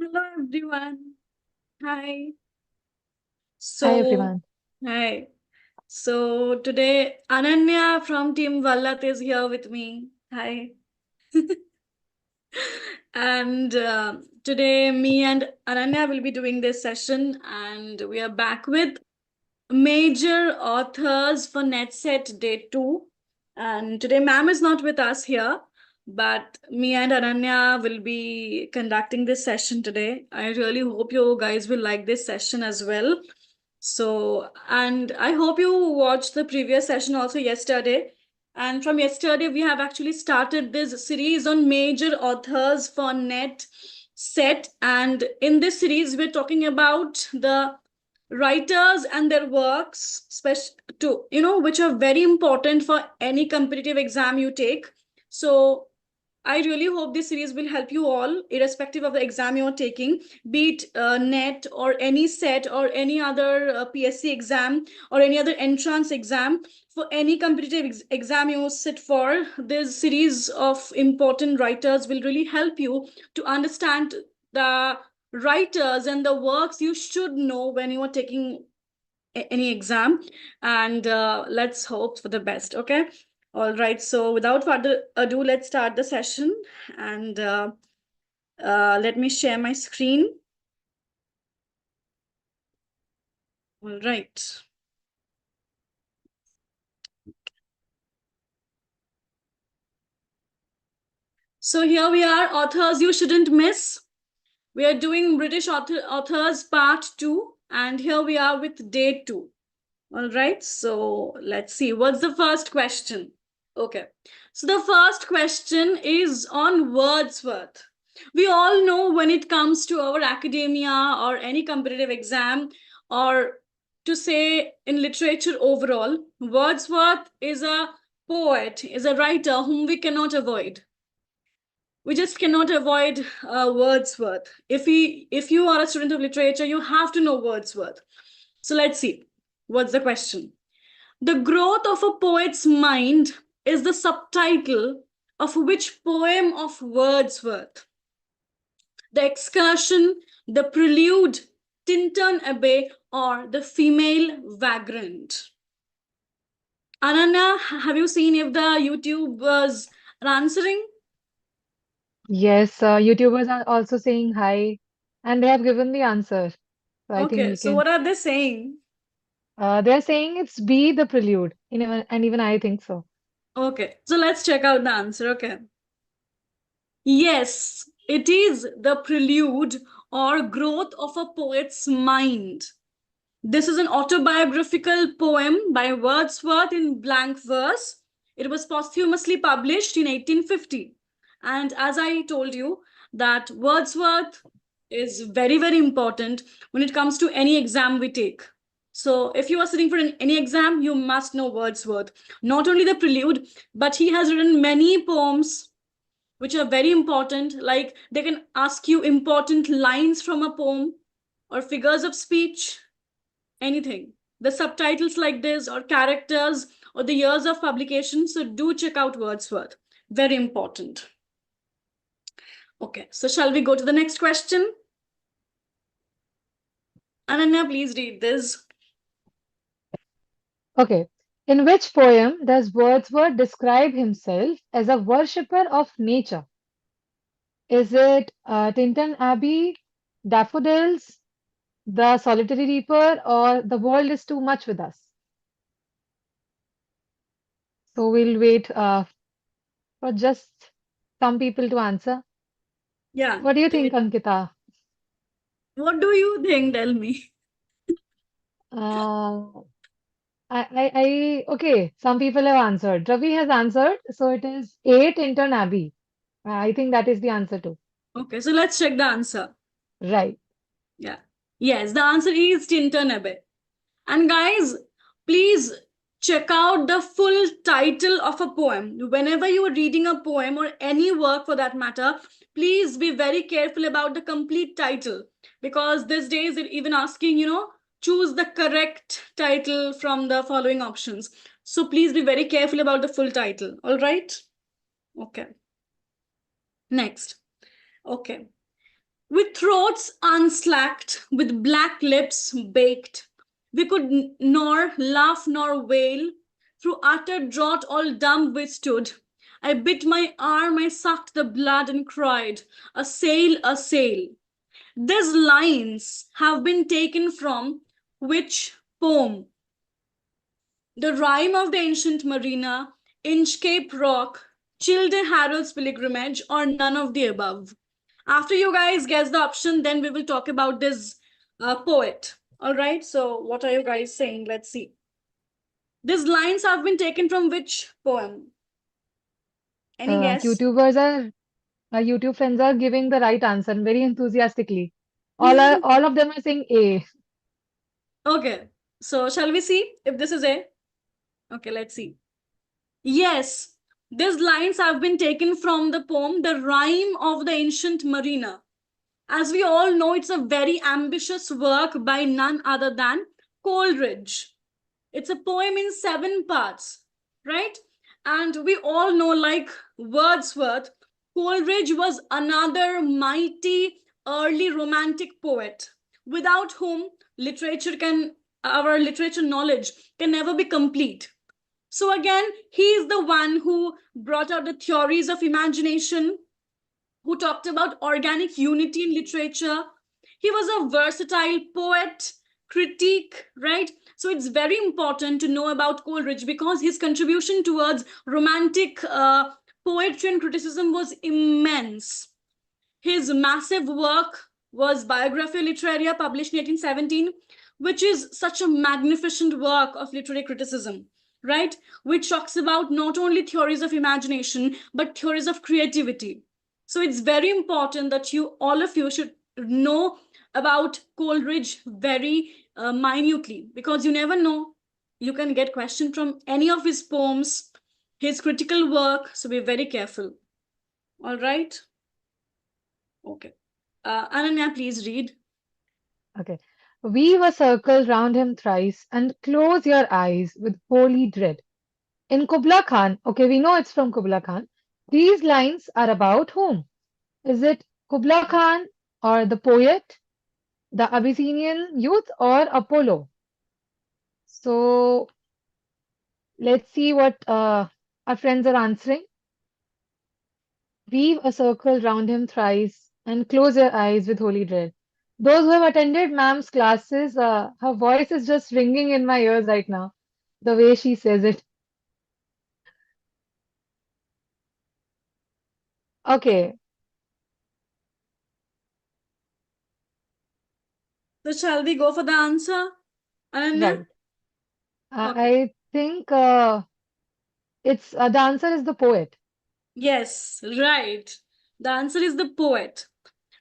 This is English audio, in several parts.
Hello everyone. Hi. Hi So, everyone. hi. So today Ananya from Team Vallath is here with me. Hi. And today me and Ananya will be doing this session, and we are back with major authors for NetSet Day 2. And today ma'am is not with us here, but me and Ananya will be conducting this session today. I really hope you guys will like this session as well. So, and I hope you watched the previous session also yesterday. And from yesterday, we have actually started this series on major authors for net set. And in this series, we're talking about the writers and their works, special to which are very important for any competitive exam you take. So I really hope this series will help you all, irrespective of the exam you're taking, be it NET or any set or any other PSC exam or any other entrance exam. For any competitive exam you sit for, this series of important writers will really help you to understand the writers and the works you should know when you are taking any exam. And let's hope for the best. Okay. All right. So without further ado, let's start the session. And let me share my screen. All right. So here we are, authors you shouldn't miss. We are doing British authors part 2. And here we are with day 2. All right. So let's see. What's the first question? Okay. So the first question is on Wordsworth. We all know when it comes to our academia or any competitive exam, or to say in literature overall, Wordsworth is a poet, is a writer whom we cannot avoid. We just cannot avoid Wordsworth. If you are a student of literature, you have to know Wordsworth. So let's see. What's the question? The growth of a poet's mind is the subtitle of which poem of Wordsworth? The Excursion, the Prelude, Tintern Abbey, or the Female Vagrant? Ananya, have you seen if the YouTubers are answering? Yes, YouTubers are also saying hi and they have given the answer. So I think Okay, we so can. what are they saying? They're saying it's B, the prelude. And even I think so. Okay, so let's check out the answer. Okay. Yes, it is the prelude or growth of a poet's mind. This is an autobiographical poem by Wordsworth in blank verse. It was posthumously published in 1850. And as I told you, that Wordsworth is very, very important when it comes to any exam we take. So if you are sitting for any exam, you must know Wordsworth. Not only the prelude, but he has written many poems which are very important. Like they can ask you important lines from a poem or figures of speech, anything. The subtitles like this, or characters, or the years of publication. So do check out Wordsworth. Very important. Okay, so shall we go to the next question? Ananya, please read this. Okay. In which poem does Wordsworth describe himself as a worshipper of nature? Is it Tinton Abbey, Daffodils, The Solitary Reaper, or The World is Too Much with Us? So we'll wait for just some people to answer. Yeah. What do you think, Ankita? What do you think? Tell me. Uh, okay, some people have answered. Ravi has answered, so it is 8 Intern Abbey. I think that is the answer too. Okay, so let's check the answer. Right. Yeah. Yes, the answer is Tintern. And guys, please check out the full title of a poem. Whenever you are reading a poem or any work for that matter, please be very careful about the complete title, because these days they're even asking, choose the correct title from the following options. So please be very careful about the full title. All right? Okay. Next. Okay. With throats unslacked, with black lips baked, we could nor laugh nor wail. Through utter drought, all dumb we stood. I bit my arm, I sucked the blood and cried, "A sail, a sail." These lines have been taken from which poem? The Rime of the Ancient Mariner, Inchcape Rock, Childe Harold's Pilgrimage, or none of the above? After you guys guess the option, then we will talk about this poet. All right, so what are you guys saying? Let's see. These lines have been taken from which poem? Any guess? YouTubers are Our YouTube friends are giving the right answer very enthusiastically. All of them are saying A. Okay, so shall we see if this is A? Okay, let's see. Yes, these lines have been taken from the poem The Rime of the Ancient Mariner. As we all know, it's a very ambitious work by none other than Coleridge. It's a poem in 7 parts, right? And we all know, like Wordsworth, Coleridge was another mighty early romantic poet without whom our literature knowledge can never be complete. So again, he is the one who brought out the theories of imagination, who talked about organic unity in literature. He was a versatile poet, critique, right? So it's very important to know about Coleridge because his contribution towards romantic poetry and criticism was immense. His massive work was Biographia Literaria, published in 1817, which is such a magnificent work of literary criticism, right? Which talks about not only theories of imagination, but theories of creativity. So it's very important that all of you, should know about Coleridge very minutely, because you never know. You can get question from any of his poems, his critical work. So be very careful. All right. Okay. Ananya, please read. Okay. Weave a circle round him thrice and close your eyes with holy dread. In Kubla Khan, okay, we know it's from Kubla Khan. These lines are about whom? Is it Kubla Khan or the poet, the Abyssinian youth, or Apollo? So let's see what our friends are answering. Weave a circle round him thrice and close your eyes with holy dread. Those who have attended ma'am's classes, her voice is just ringing in my ears right now, the way she says it. Okay, So shall we go for the answer, Ananya? right. Okay. I think it's the answer is the poet. Yes, right. The answer is the poet.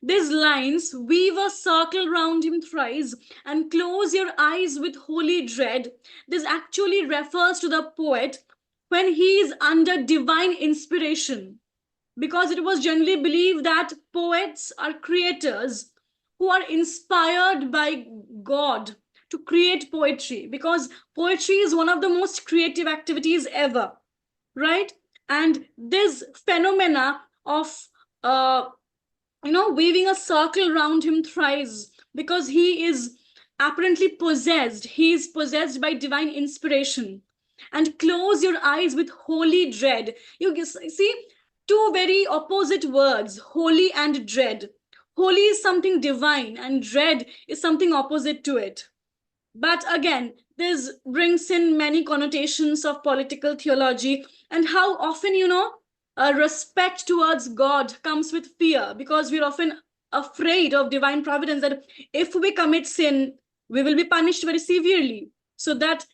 These lines, weave a circle round him thrice and close your eyes with holy dread. This actually refers to the poet when he is under divine inspiration, because it was generally believed that poets are creators who are inspired by God to create poetry, because poetry is one of the most creative activities ever, right? And this phenomena of uh, weaving a circle around him thrice, because he is apparently possessed, he is possessed by divine inspiration. And close your eyes with holy dread. You see, two very opposite words, holy and dread. Holy is something divine and dread is something opposite to it. But again, this brings in many connotations of political theology, and how often, respect towards God comes with fear, because we're often afraid of divine providence, that if we commit sin, we will be punished very severely. So that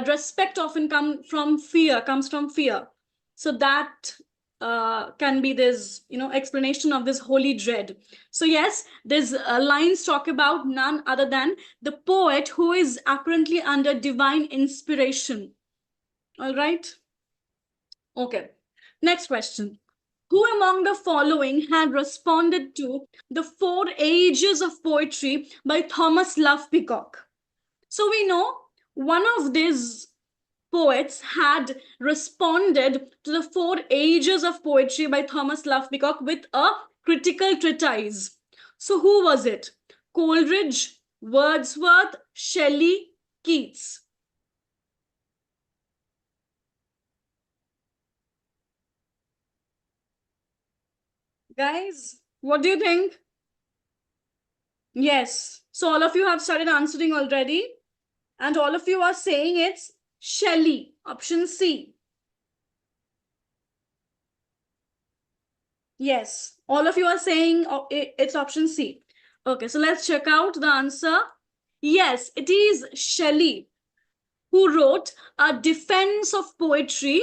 respect often comes from fear. So that can be this, explanation of this holy dread. So yes, these lines talk about none other than the poet who is apparently under divine inspiration. All right. Okay. Next question. Who among the following had responded to the 4 Ages of Poetry by Thomas Love Peacock? So we know one of these poets had responded to the 4 Ages of Poetry by Thomas Love Peacock with a critical treatise. So who was it? Coleridge, Wordsworth, Shelley, Keats. Guys, what do you think? Yes. So all of you have started answering already, and all of you are saying it's Shelley, option C. Yes, all of you are saying it's option C. Okay, so let's check out the answer. Yes, it is Shelley who wrote A Defense of Poetry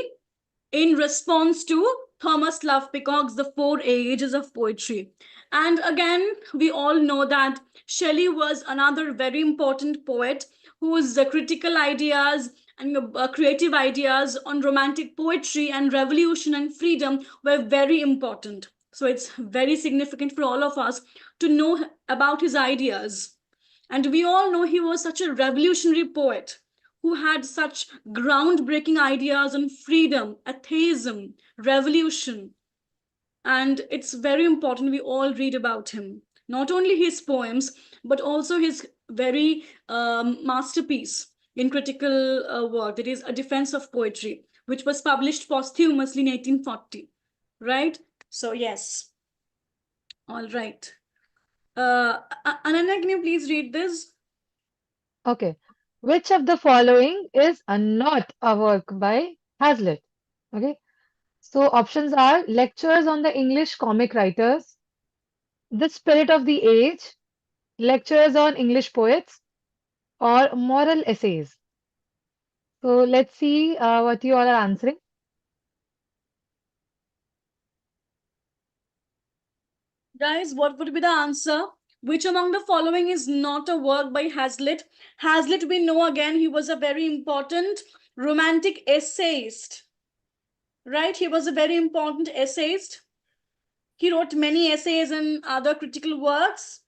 in response to Thomas Love Peacock's The Four Ages of Poetry. And again, we all know that Shelley was another very important poet whose critical ideas and creative ideas on romantic poetry and revolution and freedom were very important. So it's very significant for all of us to know about his ideas. And we all know he was such a revolutionary poet who had such groundbreaking ideas on freedom, atheism, revolution. And it's very important we all read about him. Not only his poems, but also his very masterpiece in critical work, that is A Defense of Poetry, which was published posthumously in 1840. Right? So, yes. All right. Ananya, can you please read this? Okay. Which of the following is not a work by Hazlitt? Okay. So options are lectures on the English comic writers, the spirit of the age, lectures on English poets, or moral essays. So let's see what you all are answering. Guys, what would be the answer? Which among the following is not a work by Hazlitt? Hazlitt, we know again, he was a very important romantic essayist, right? He was a very important essayist. He wrote many essays and other critical works.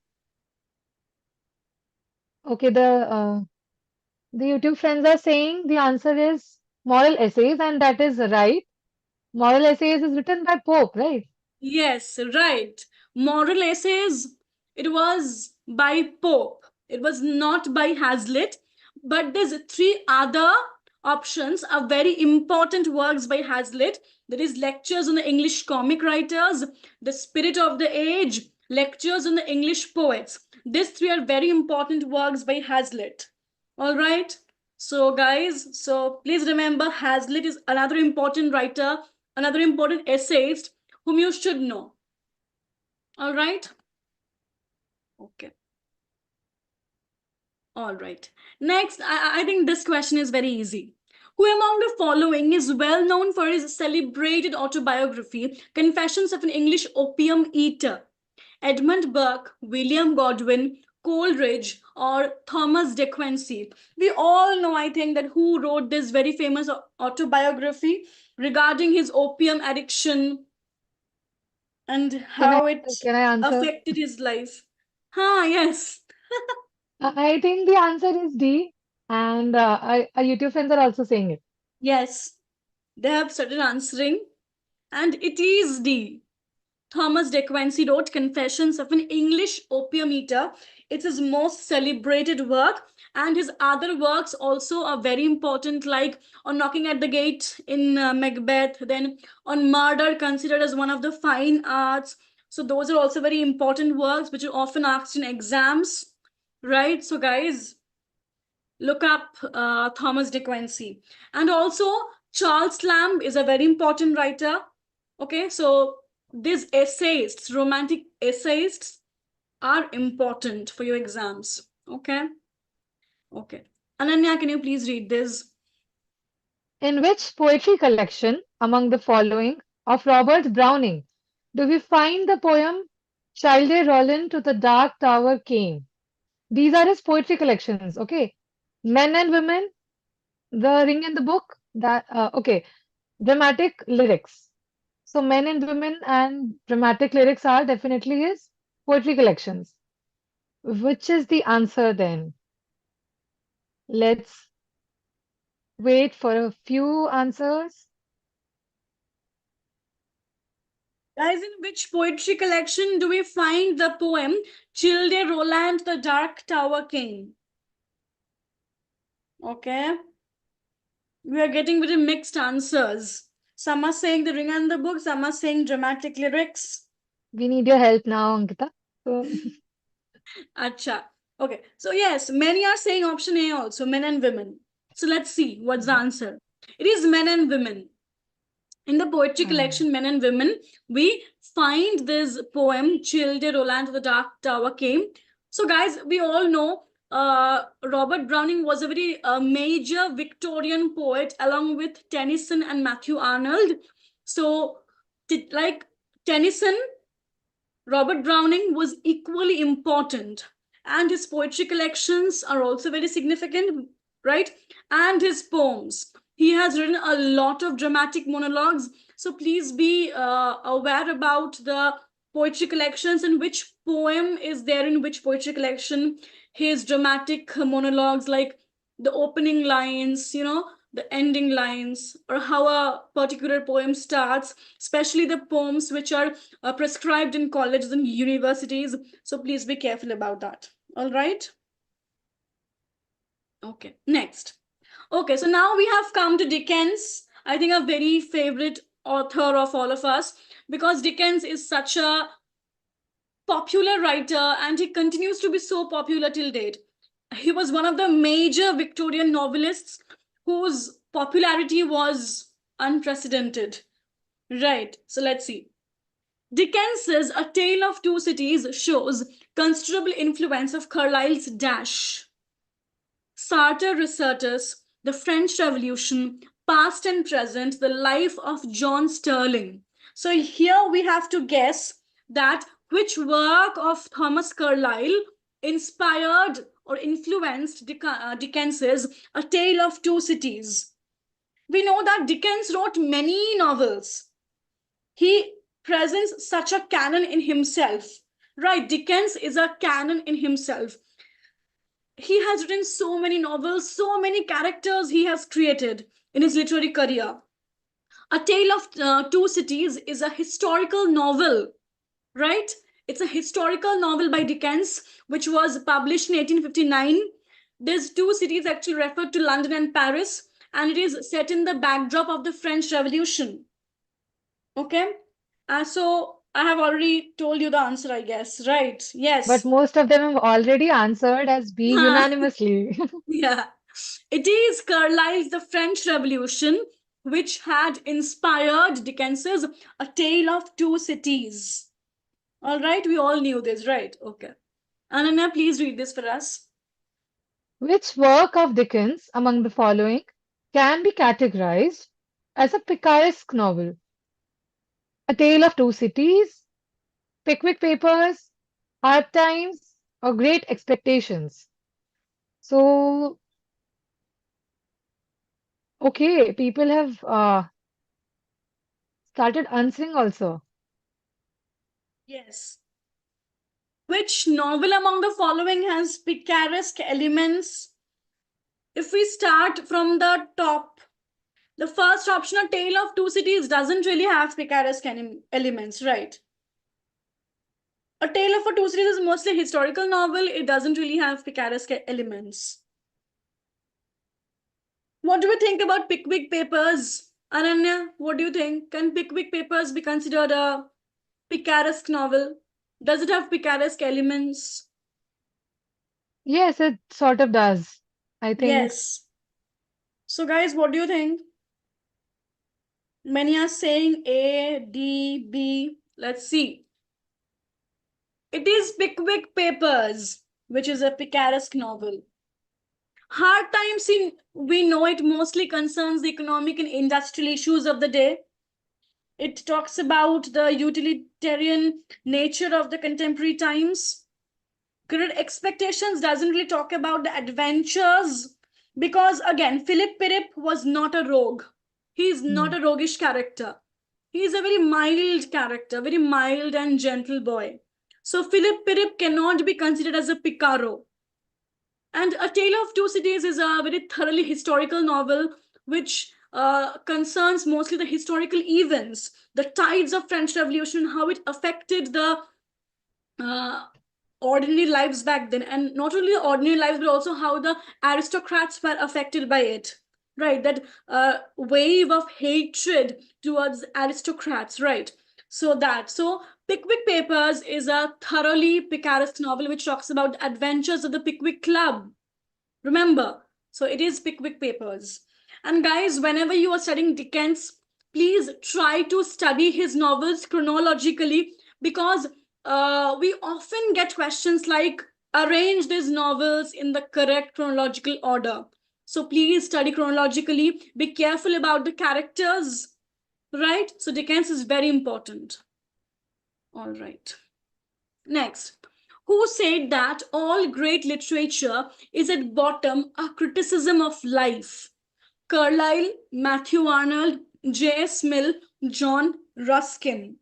Okay, the YouTube friends are saying the answer is moral essays, and that is right. Moral essays is written by Pope, right? Yes, right. Moral essays, it was by Pope. It was not by Hazlitt. But there's three other options are very important works by Hazlitt. There is lectures on the English comic writers, the spirit of the age, lectures on the English poets. These three are very important works by Hazlitt. All right. So, guys, so please remember Hazlitt is another important writer, another important essayist whom you should know. All right. Okay. All right. Next, I think this question is very easy. Who among the following is well known for his celebrated autobiography, Confessions of an English Opium Eater? Edmund Burke, William Godwin, Coleridge, or Thomas De Quincey? We all know, I think, that who wrote this very famous autobiography regarding his opium addiction and Can I how it can I answer? affected his life. Ah, yes. I think the answer is D, and our YouTube friends are also saying it. Yes, they have started answering, and it is D. Thomas De Quincey wrote Confessions of an English Opium Eater. It's his most celebrated work, and his other works also are very important, like on Knocking at the Gate in Macbeth, then on Murder, considered as one of the fine arts. So, those are also very important works which are often asked in exams, right? So, guys, look up Thomas De Quincey. And also, Charles Lamb is a very important writer. Okay, so these essayists, romantic essayists, are important for your exams. Okay, okay. Ananya, can you please read this? In which poetry collection among the following of Robert Browning do we find the poem Childe Roland to the Dark Tower came? These are his poetry collections, okay? Men and Women, The Ring and the Book, that okay, dramatic lyrics. So Men and Women and dramatic lyrics are definitely his poetry collections. Which is the answer then? Let's wait for a few answers. Guys, in which poetry collection do we find the poem Childe Roland the Dark Tower King? Okay. We are getting very mixed answers. Some are saying the ring and the book, some are saying dramatic lyrics. We need your help now, Ankita. So, Acha. Okay. So, yes, many are saying option A also, men and women. So, let's see what's the answer. It is men and women. In the poetry collection Men and Women, we find this poem Childe Roland the Dark Tower Came. So, guys, we all know Robert Browning was a very major Victorian poet along with Tennyson and Matthew Arnold. So, like Tennyson, Robert Browning was equally important, and his poetry collections are also very significant, right? And his poems. He has written a lot of dramatic monologues. So please be aware about the poetry collections and which poem is there in which poetry collection. His dramatic monologues, like the opening lines, the ending lines, or how a particular poem starts, especially the poems which are prescribed in colleges and universities. So please be careful about that. All right. Okay. Next. Okay. So now we have come to Dickens. I think a very favorite author of all of us, because Dickens is such a popular writer and he continues to be so popular till date. He was one of the major Victorian novelists whose popularity was unprecedented. Right. So let's see. Dickens's A Tale of Two Cities shows considerable influence of Carlyle's Dash, Sartor Resartus, The French Revolution, Past and Present, The Life of John Sterling. So here we have to guess that which work of Thomas Carlyle inspired or influenced Dickens's A Tale of Two Cities. We know that Dickens wrote many novels. He presents such a canon in himself, right? Dickens is a canon in himself. He has written so many novels, so many characters he has created in his literary career. A Tale of Two Cities is a historical novel, right? It's a historical novel by Dickens, which was published in 1859. These two cities actually refer to London and Paris, and it is set in the backdrop of the French Revolution. Okay. So I have already told you the answer, I guess, right? but Yes. most of them have already answered as B unanimously. Yeah. It is Carlyle's The French Revolution, which had inspired Dickens's A Tale of Two Cities. All right, we all knew this, right? Okay. Ananya, please read this for us. Which work of Dickens among the following can be categorized as a picaresque novel? A Tale of Two Cities, Pickwick Papers, Hard Times, or Great Expectations? So, okay, people have started answering also. Yes. Which novel among the following has picaresque elements? If we start from the top, the first option, A Tale of Two Cities, doesn't really have picaresque elements, right? A Tale of Two Cities is mostly a historical novel. It doesn't really have picaresque elements. What do we think about Pickwick Papers? Ananya, what do you think? Can Pickwick Papers be considered a picaresque novel? Does it have picaresque elements? Yes, it sort of does. I think. Yes. So, guys, what do you think? Many are saying A, D, B. Let's see. It is Pickwick Papers, which is a picaresque novel. Hard times, we know it mostly concerns the economic and industrial issues of the day. It talks about the utilitarian nature of the contemporary times. Great Expectations doesn't really talk about the adventures, because again, Philip Pirrip was not a rogue. He is not a roguish character. He is a very mild character, very mild and gentle boy. So Philip Pirrip cannot be considered as a Picaro. And A Tale of Two Cities is a very thoroughly historical novel which concerns mostly the historical events, the tides of French Revolution, how it affected the uh, ordinary lives back then, and not only ordinary lives but also how the aristocrats were affected by it, right? That wave of hatred towards aristocrats, right? So Pickwick Papers is a thoroughly picaresque novel which talks about the adventures of the Pickwick Club. Remember, so it is Pickwick Papers. And guys, whenever you are studying Dickens, please try to study his novels chronologically, because we often get questions like arrange these novels in the correct chronological order. So please study chronologically. Be careful about the characters, right? So Dickens is very important. All right. Next, who said that all great literature is at bottom a criticism of life? Carlyle, Matthew Arnold, J.S. Mill, John Ruskin.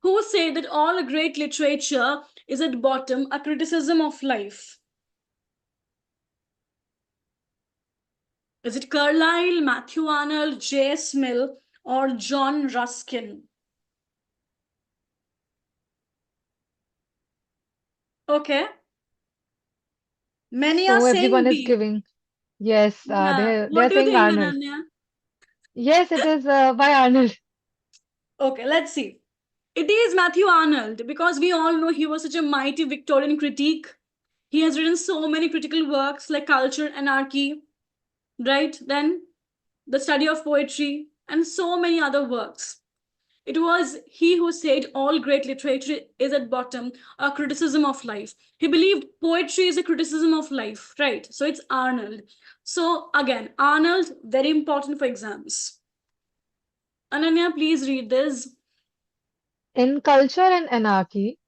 Who said that all great literature is at bottom a criticism of life? Is it Carlyle, Matthew Arnold, J.S. Mill, or John Ruskin? Okay. Many are So everyone saying is B. giving yes. Yeah. They're What do you saying think, Arnold. Ananya? Yes, it is by Arnold. Okay, let's see. It is Matthew Arnold, because we all know he was such a mighty Victorian critique. He has written so many critical works like Culture, Anarchy, right? Then The Study of Poetry, and so many other works. It was he who said all great literature is at bottom a criticism of life. He believed poetry is a criticism of life, right? So it's Arnold. So again, Arnold, very important for exams. Ananya, please read this. In Culture and Anarchy,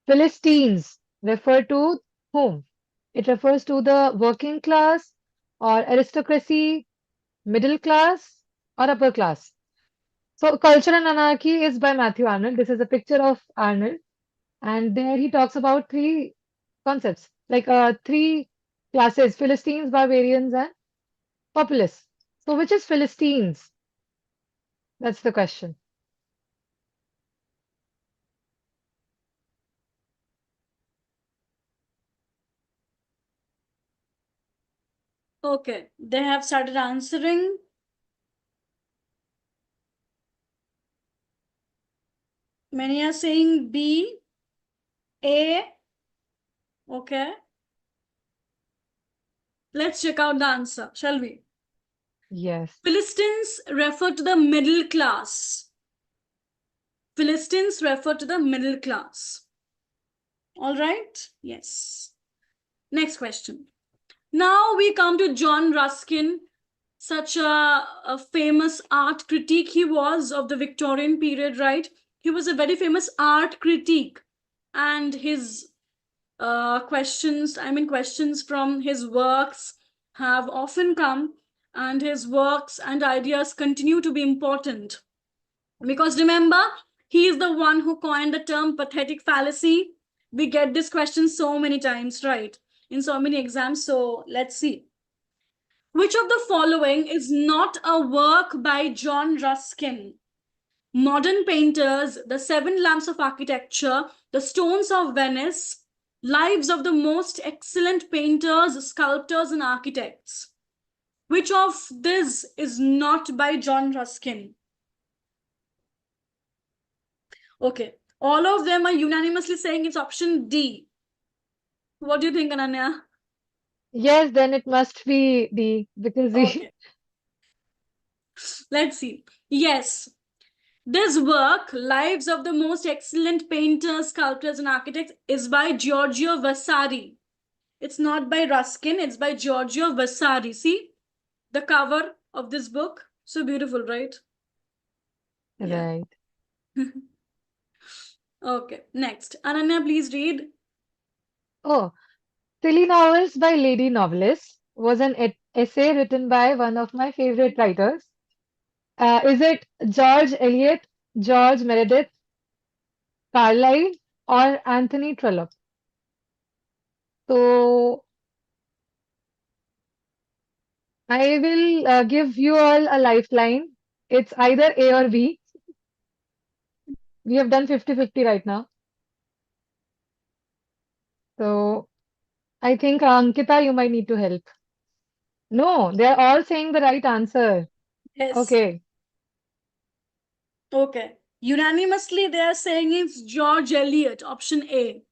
Philistines refer to whom? It refers to the working class or aristocracy, middle class or upper class. So, Culture and Anarchy is by Matthew Arnold. This is a picture of Arnold, and there he talks about three concepts, like three classes: Philistines, barbarians, and populace. So, which is Philistines? That's the question. Okay, they have started answering. Many are saying B, A. Okay, let's check out the answer, shall we? Yes. Philistines refer to the middle class. Philistines refer to the middle class. All right? Yes. Next question. Now we come to John Ruskin, such a famous art critique he was of the Victorian period, right? He was a very famous art critique, and his questions from his works have often come, and his works and ideas continue to be important. Because remember, he is the one who coined the term pathetic fallacy. We get this question so many times, right? In so many exams. So let's see. Which of the following is not a work by John Ruskin? Modern Painters, The Seven Lamps of Architecture, The Stones of Venice, Lives of the Most Excellent Painters, Sculptors, and Architects. Which of this is not by John Ruskin? Okay, all of them are unanimously saying it's option D. What do you think, Ananya? Yes, then it must be D because he, Okay, let's see. Yes, this work, Lives of the Most Excellent Painters, Sculptors, and Architects, is by Giorgio Vasari. It's not by Ruskin, it's by Giorgio Vasari. See the cover of this book? So beautiful, right? Yeah. right. Okay, next. Ananya, please read. Oh, Silly Novels by Lady Novelist was an essay written by one of my favorite writers. Is it George Eliot, George Meredith, Carlyle, or Anthony Trollope? So I will give you all a lifeline. It's either A or B. We have done 50-50 right now. So I think Ankita, you might need to help. No, they're all saying the right answer. Yes. Okay. Okay. Unanimously, they are saying it's George Eliot, option A.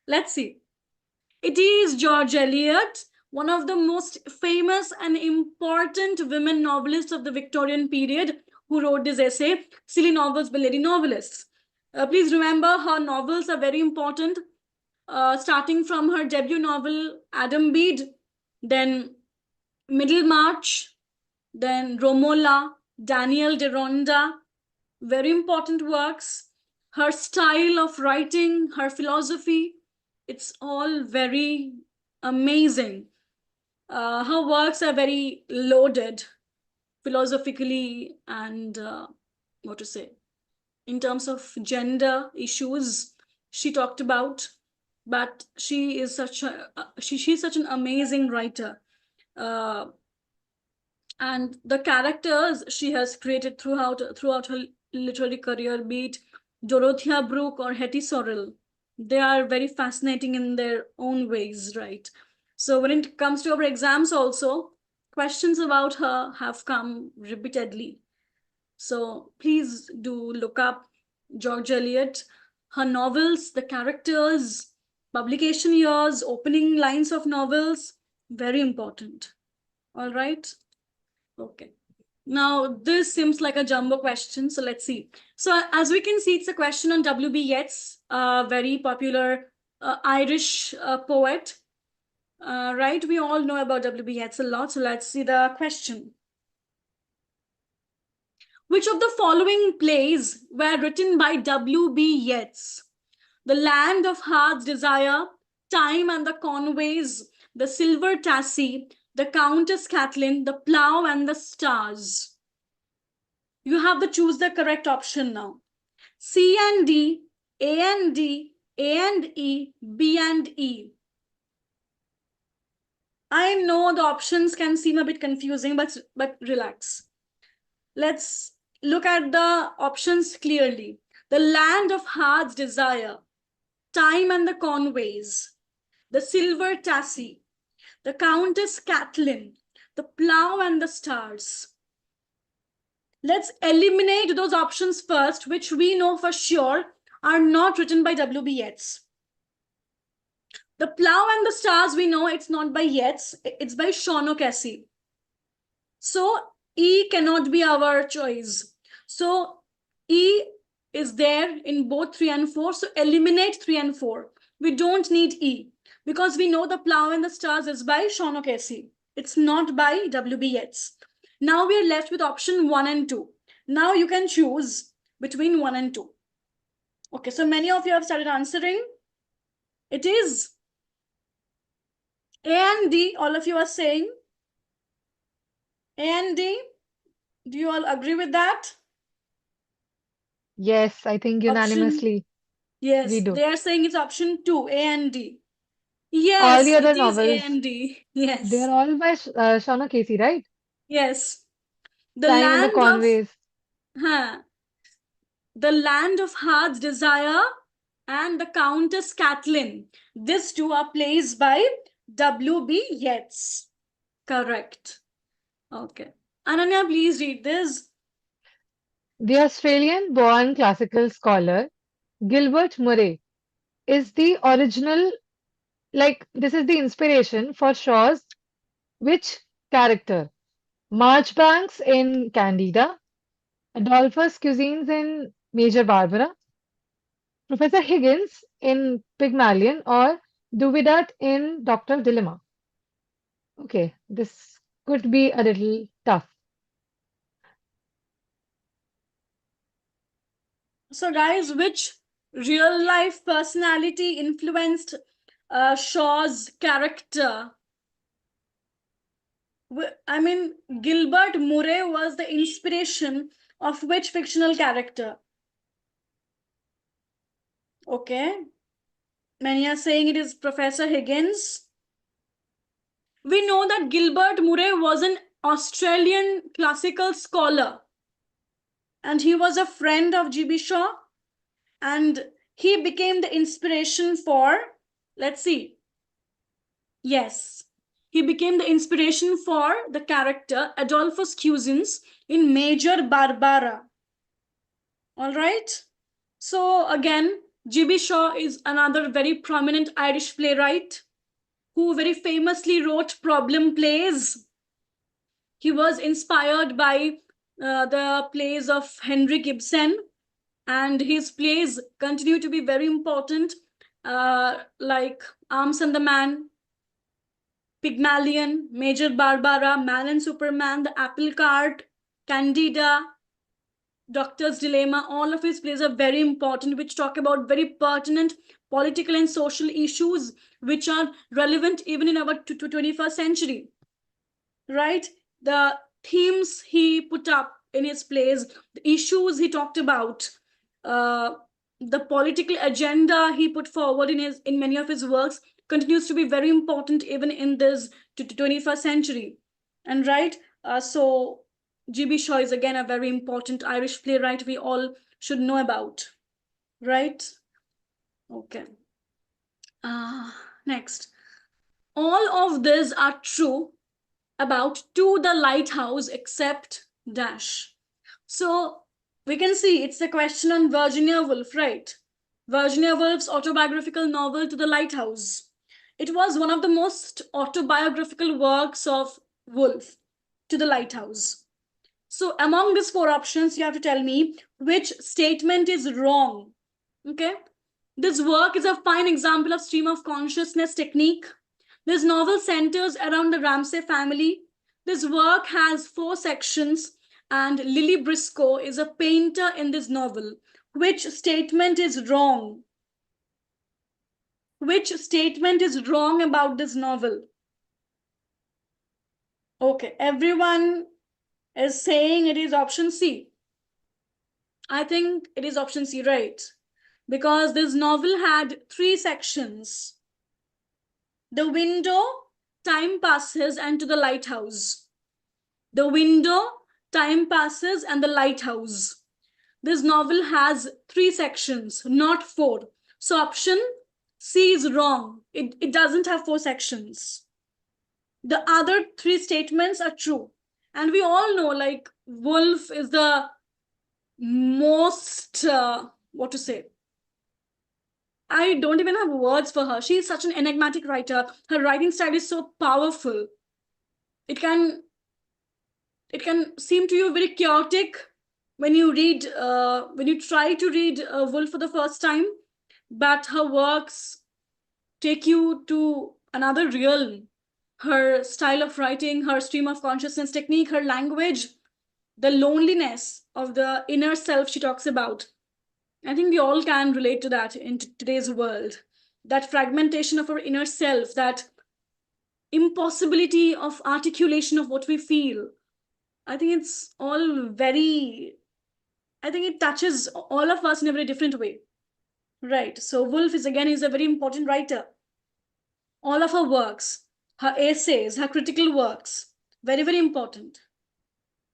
Let's see. It is George Eliot, one of the most famous and important women novelists of the Victorian period, who wrote this essay, Silly Novels by Lady Novelists. Please remember, her novels are very important, starting from her debut novel, Adam Bede, then Middlemarch, then Romola, Daniel Deronda, very important works. Her style of writing, her philosophy, it's all very amazing. Her works are very loaded philosophically and what to say, in terms of gender issues she talked about. But she is such a she's such an amazing writer. Uh, and the characters she has created throughout her literary career, be it Dorothea Brooke or Hetty Sorrell, they are very fascinating in their own ways, right? So when it comes to our exams also, questions about her have come repeatedly. So please do look up George Eliot, her novels, the characters, publication years, opening lines of novels, very important. All right. Okay. Now, this seems like a jumbo question, so let's see. So, as we can see, it's a question on W.B. Yeats, a very popular Irish poet. Right? We all know about W.B. Yeats a lot, so let's see the question. Which of the following plays were written by W.B. Yeats? The Land of Heart's Desire, Time and the Conways, The Silver Tassie, The Countess Kathleen, The Plough and the Stars. You have to choose the correct option now. C and D, A and D, A and E, B and E. I know the options can seem a bit confusing, but relax. Let's look at the options clearly. The Land of Heart's Desire, Time and the Conways, The Silver Tassie, The Countess Kathleen, The Plough and the Stars. Let's eliminate those options first, which we know for sure are not written by W.B. Yeats. The Plough and the Stars, we know it's not by Yeats, it's by Sean O'Casey. So E cannot be our choice. So E is there in both 3 and 4. So eliminate 3 and 4. We don't need E because we know the Plough and the Stars is by Sean O'Casey. It's not by W.B. Yeats. Now we are left with option 1 and 2. Now you can choose between 1 and 2. Okay, so many of you have started answering. It is A and D, all of you are saying. A and D, do you all agree with that? Yes, I think Option, unanimously we yes, do. they are saying it's option 2, A and D. All Yes, the other it is A novels, and D. they're Yes, all by Shauna Casey, right? yes. The Time and the land of, Conways. huh, the land of Heart's Desire and the Countess Kathleen. These two are plays by W.B. Yeats. Correct. Okay. Ananya, please read this. The Australian-born classical scholar Gilbert Murray is the original, this is the inspiration for Shaw's which character? Marchbanks in Candida, Adolphus Cuisines in Major Barbara, Professor Higgins in Pygmalion, or Duvidat in Doctor Dilemma. Okay, this could be a little tough. So, guys, which real life personality influenced Shaw's character? I mean, Gilbert Murray was the inspiration of which fictional character? Okay. Many are saying it is Professor Higgins. We know that Gilbert Murray was an Australian classical scholar and he was a friend of G.B. Shaw, and he became the inspiration for, let's see, yes, he became the inspiration for the character Adolphus Cousins in Major Barbara. All right. So again, G.B. Shaw is another very prominent Irish playwright who very famously wrote problem plays. He was inspired by the plays of Henrik Ibsen, and his plays continue to be very important, like Arms and the Man, Pygmalion, Major Barbara, Man and Superman, The Apple Cart, Candida, Doctor's Dilemma. All of his plays are very important, which talk about very pertinent political and social issues which are relevant even in our 21st century, right? The themes he put up in his plays, the issues he talked about, uh, the political agenda he put forward in many of his works continues to be very important even in this 21st century. And right, so GB Shaw is again a very important Irish playwright we all should know about, right? Okay. uh, Next, all of these are true about To the Lighthouse except dash. So we can see it's a question on Virginia Woolf, right? Virginia Woolf's autobiographical novel To the Lighthouse. It was one of the most autobiographical works of Woolf, To the Lighthouse. So among these four options, you have to tell me which statement is wrong. Okay. This work is a fine example of stream of consciousness technique. This novel centers around the Ramsay family. This work has 4 sections, and Lily Briscoe is a painter in this novel. Which statement is wrong? Which statement is wrong about this novel? Okay, everyone is saying it is option C. I think it is option C, right? Because this novel had 3 sections: The Window, Time Passes, and To the Lighthouse. The Window, Time Passes, and The Lighthouse. This novel has 3 sections, not 4. So option C is wrong. It doesn't have 4 sections. The other 3 statements are true. And we all know, like, Woolf is the most, what to say? I don't even have words for her. She is such an enigmatic writer. Her writing style is so powerful. It can it can seem to you very chaotic when you read when you try to read Woolf for the first time, but her works take you to another realm. Her style of writing, her stream of consciousness technique, her language, the loneliness of the inner self she talks about. I think we all can relate to that in today's world. That fragmentation of our inner self, that impossibility of articulation of what we feel. I think it's all very, I think it touches all of us in a very different way. Right. So Woolf is a very important writer. All of her works, her essays, her critical works, very, very important.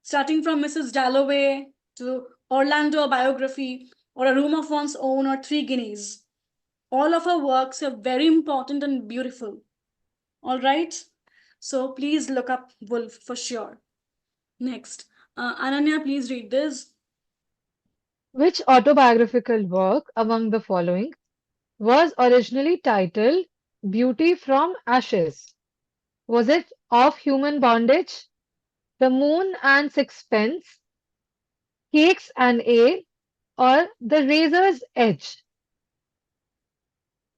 Starting from Mrs. Dalloway to Orlando biography, or A Room of One's Own, or Three Guineas. All of her works are very important and beautiful. All right. So please look up Woolf for sure. Next, Ananya, please read this. Which autobiographical work among the following was originally titled Beauty from Ashes? Was it Of Human Bondage, The Moon and Sixpence, Cakes and Ale, or The Razor's Edge?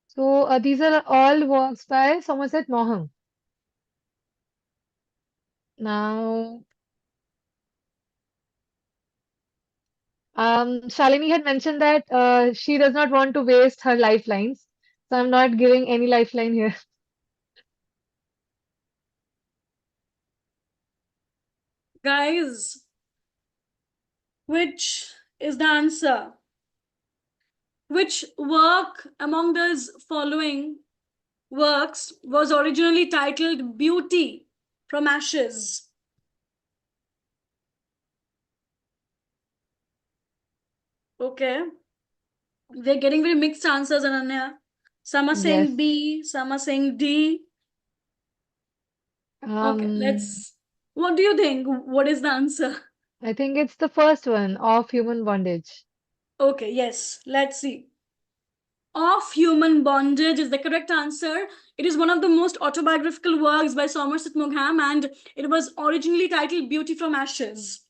So these are all works by Somerset Maugham. Now, Shalini had mentioned that she does not want to waste her lifelines, so I'm not giving any lifeline here. Guys, which is the answer? Which work among those following works was originally titled Beauty from Ashes? Okay. We're getting very mixed answers, Ananya. Some are saying Yes. B, some are saying D. Okay, Um, let's. What do you think? What is the answer? I think it's the first one, Of Human Bondage. Okay, yes, let's see. Of Human Bondage is the correct answer. It is one of the most autobiographical works by Somerset Maugham, and it was originally titled Beauty from Ashes.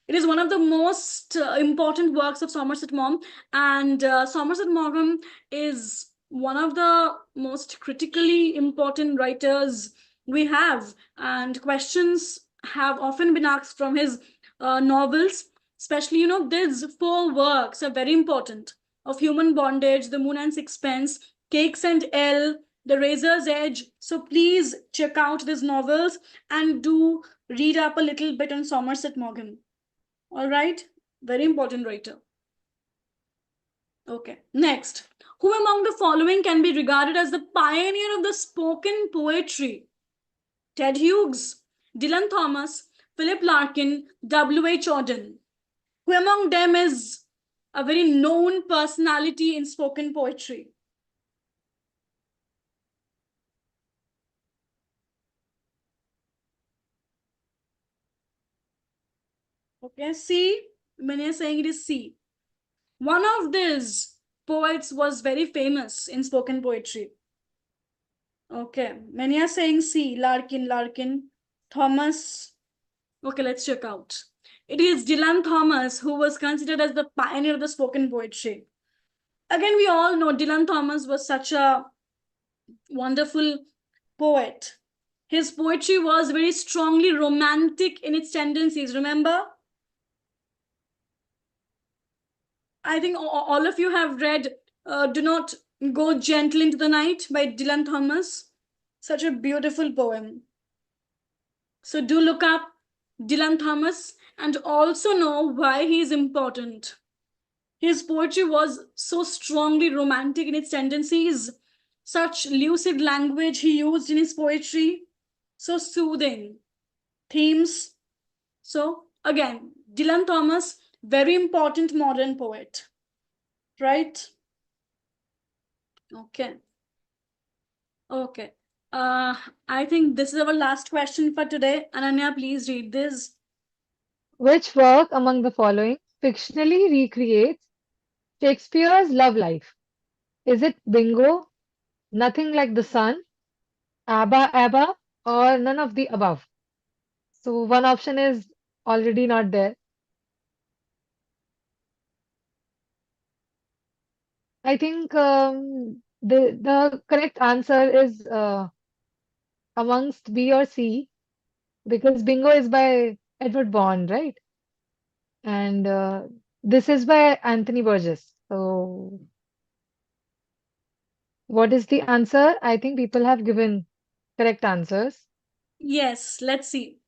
It is one of the most important works of Somerset Maugham, and Somerset Maugham is one of the most critically important writers we have, and questions have often been asked from his novels. Especially, these four works are very important: Of Human Bondage, The Moon and Sixpence, Cakes and Ale, The Razor's Edge. So please check out these novels and do read up a little bit on Somerset Maugham. All right, very important writer. Okay, next. Who among the following can be regarded as the pioneer of the spoken poetry? Ted Hughes, Dylan Thomas, Philip Larkin, W.H. Auden. Who among them is a very known personality in spoken poetry? Okay, C. Many are saying it is C. One of these poets was very famous in spoken poetry. Okay, many are saying C. Larkin, Thomas. Okay, let's check out. It is Dylan Thomas who was considered as the pioneer of the spoken poetry. Again, we all know Dylan Thomas was such a wonderful poet. His poetry was very strongly romantic in its tendencies. Remember, I think all of you have read Do Not Go Gentle into the Night by Dylan Thomas. Such a beautiful poem. So do look up Dylan Thomas and also know why he is important. His poetry was so strongly romantic in its tendencies, such lucid language he used in his poetry, so soothing themes. So, again, Dylan Thomas, very important modern poet, right? Okay. Okay. Uh, I think this is our last question for today. Ananya, please read this. Which work among the following fictionally recreates Shakespeare's love life? Is it Bingo, Nothing Like the Sun, Abba Abba, or none of the above? So one option is already not there. I think the correct answer is amongst B or C because Bingo is by Edward Bond, right? And this is by Anthony Burgess. So what is the answer? I think people have given correct answers. Yes, let's see.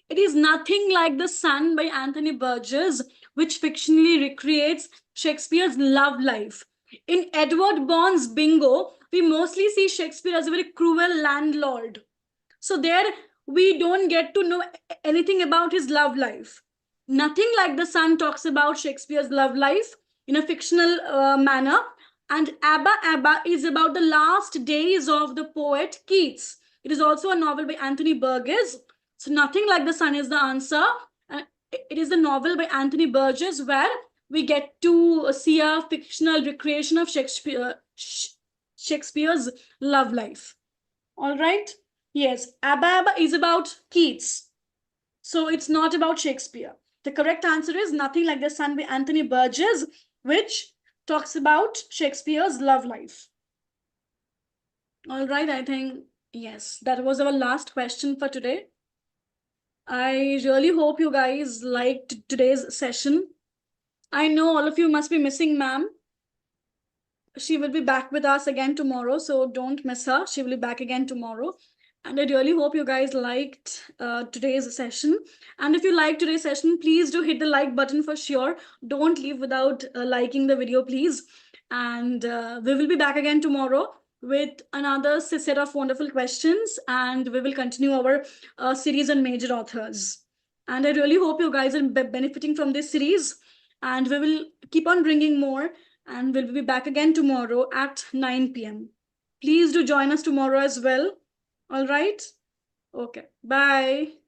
It is Nothing Like the Sun by Anthony Burgess, which fictionally recreates Shakespeare's love life. In Edward Bond's Bingo, we mostly see Shakespeare as a very cruel landlord. So there we don't get to know anything about his love life. Nothing Like the Sun talks about Shakespeare's love life in a fictional manner. And Abba Abba is about the last days of the poet Keats. It is also a novel by Anthony Burgess. So Nothing Like the Sun is the answer. And it is a novel by Anthony Burgess where we get to see a fictional recreation of Shakespeare's love life. All right. Yes, Abba Abba is about Keats. So it's not about Shakespeare. The correct answer is Nothing Like the Sun by Anthony Burgess, which talks about Shakespeare's love life. All right, I think, yes, that was our last question for today. I really hope you guys liked today's session. I know all of you must be missing ma'am. She will be back with us again tomorrow, so don't miss her. She will be back again tomorrow. And I really hope you guys liked today's session. And if you like today's session, please do hit the like button for sure. Don't leave without liking the video, please. And we will be back again tomorrow with another set of wonderful questions. And we will continue our series on major authors. And I really hope you guys are benefiting from this series. And we will keep on bringing more. And we'll be back again tomorrow at 9 p.m. Please do join us tomorrow as well. All right. Okay. Bye.